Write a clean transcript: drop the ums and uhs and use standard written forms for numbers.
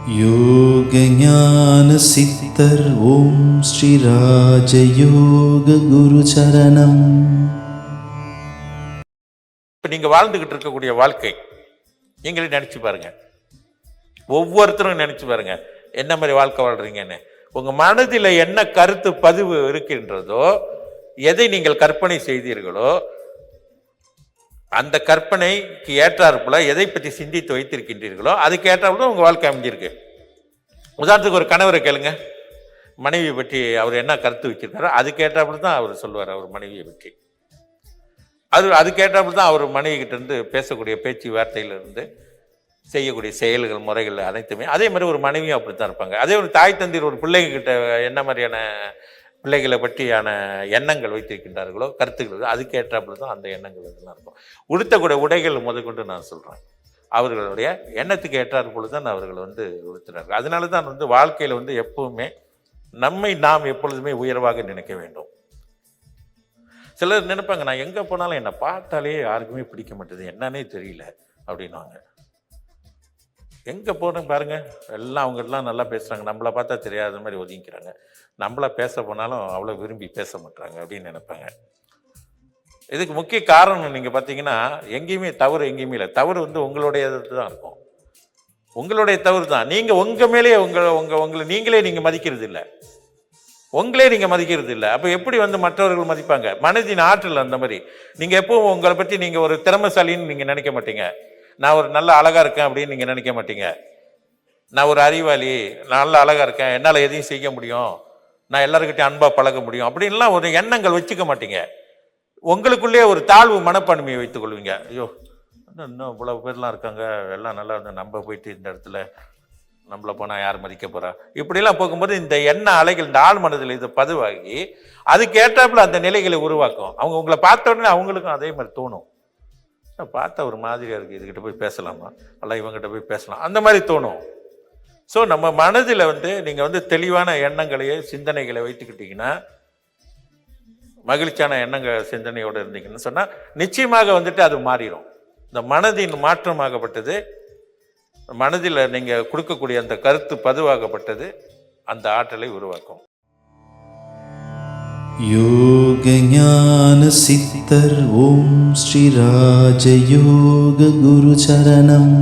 யோக ஞான சித்தர் ஓம் ஸ்ரீ ராஜயோக குரு சரணம். இப்போ நீங்கள் வாழ்ந்துக்கிட்டு இருக்கக்கூடிய வாழ்க்கை நீங்களே நினச்சி பாருங்க, ஒவ்வொருத்தரும் நினச்சி பாருங்க என்ன மாதிரி வாழ்க்கை வாழ்றீங்கன்னு. உங்கள் மனதில் என்ன கருத்து பதிவு இருக்கின்றதோ, எதை நீங்கள் கற்பனை செய்தீர்களோ, அந்த கற்பனைக்கு ஏற்றாற்போல எதை பற்றி சிந்தித்து வைத்திருக்கின்றீர்களோ அதுக்கு ஏற்றாப்புல உங்கள் வாழ்க்கை அமைஞ்சிருக்கு. உதாரணத்துக்கு ஒரு கணவரை கேளுங்க, மனைவியை பற்றி அவர் என்ன கருத்து வச்சிருக்காரோ அதுக்கு ஏற்றாப்புல தான் அவர் சொல்லுவார். அவர் மனைவியை பற்றி அதுக்கு ஏற்றாப்புல தான் அவர் மனைவி கிட்ட இருந்து பேசக்கூடிய பேச்சு வார்த்தையிலிருந்து செய்யக்கூடிய செயல்கள் முறைகள் அனைத்துமே அதே மாதிரி ஒரு மனைவியும் அப்படி தான் இருப்பாங்க. அதே ஒரு தாய் தந்தையர் ஒரு பிள்ளைகிட்ட என்ன மாதிரியான பிள்ளைகளை பற்றியான எண்ணங்கள் வைத்திருக்கின்றார்களோ, கருத்துக்கள், அதுக்கு ஏற்றாப்புல தான் அந்த எண்ணங்கள் இதெல்லாம் இருக்கும். உடுத்தக்கூடிய உடைகள் முதற்கொண்டு நான் சொல்கிறேன், அவர்களுடைய எண்ணத்துக்கு ஏற்றாற்போல தான் அவர்கள் உடுத்துறார்கள். அதனால தான் வாழ்க்கையில் எப்பவுமே நம்மை நாம் எப்பொழுதுமே உயர்வாக நினைக்க வேண்டும். சிலர் நினைப்பாங்க, நான் எங்கே போனாலும் என்னை பார்த்தாலே யாருக்குமே பிடிக்க மாட்டேது, என்னன்னே தெரியல அப்படின்வாங்க. எங்கே போகிறேன் பாருங்கள், எல்லாம் அவங்கெல்லாம் நல்லா பேசுகிறாங்க, நம்மளை பார்த்தா தெரியாத மாதிரி ஒதுங்கிக்கிறாங்க. நம்மளை பேச போனாலும் அவ்வளோ விரும்பி பேச மாட்டாங்க அப்படின்னு நினைப்பாங்க. இதுக்கு முக்கிய காரணம் நீங்கள் பார்த்தீங்கன்னா, எங்கேயுமே தவறு எங்கேயுமே இல்லை. தவறு உங்களுடைய தான் இருக்கும், உங்களுடைய தவறு தான். நீங்கள் உங்கள் மேலே உங்களை நீங்களே நீங்கள் மதிக்கிறது இல்லை, உங்களே நீங்கள் மதிக்கிறது இல்லை. அப்போ எப்படி மற்றவர்கள் மதிப்பாங்க? மனதின் ஆற்றல் அந்த மாதிரி. நீங்கள் எப்பவும் உங்களை பற்றி நீங்கள் ஒரு திறமைசாலின்னு நீங்கள் நினைக்க மாட்டீங்க. நான் ஒரு நல்ல அழகாக இருக்கேன் அப்படின்னு நீங்கள் நினைக்க மாட்டீங்க. நான் ஒரு அறிவாளி, நல்ல அழகாக இருக்கேன், என்னால் எதையும் செய்ய முடியும், நான் எல்லாருக்கிட்டையும் அன்பாக பழக முடியும் அப்படின்லாம் ஒரு எண்ணங்கள் வச்சுக்க மாட்டீங்க. உங்களுக்குள்ளே ஒரு தாழ்வு மனப்பான்மையை வைத்துக் கொள்வீங்க. ஐயோ, இன்னும் இவ்வளோ பேர்லாம் இருக்காங்க, எல்லாம் நல்லா நம்ம போயிட்டு இந்த இடத்துல நம்மளை போனால் யார் மதிக்க போகிறா, இப்படிலாம் போகும்போது இந்த எண்ண அலைகள் இந்த ஆழ் மனதில் இதை பதிவாகி அதுக்கு ஏற்றாப்புல அந்த நிலைகளை உருவாக்கும். அவங்க உங்களை பார்த்த உடனே அவங்களுக்கும் அதே மாதிரி தோணும், பார்த்தா ஒரு மாதிரியாக இருக்குது, இதுக்கிட்ட போய் பேசலாமா, அல்ல இவங்ககிட்ட போய் பேசலாம், அந்த மாதிரி தோணும். ஸோ நம்ம மனதில் நீங்கள் தெளிவான எண்ணங்களையே சிந்தனைகளை வைத்துக்கிட்டிங்கன்னா, மகிழ்ச்சியான எண்ணங்கள் சிந்தனையோடு இருந்தீங்கன்னு சொன்னால் நிச்சயமாக அது மாறிடும். இந்த மனதின் மாற்றமாகப்பட்டது, மனதில் நீங்கள் கொடுக்கக்கூடிய அந்த கருத்து பதிவாகப்பட்டது அந்த ஆற்றலை உருவாக்கும். யோக ஞான சித்தர் ஓம் ஸ்ரீ ராஜயோக குரு சரணம்.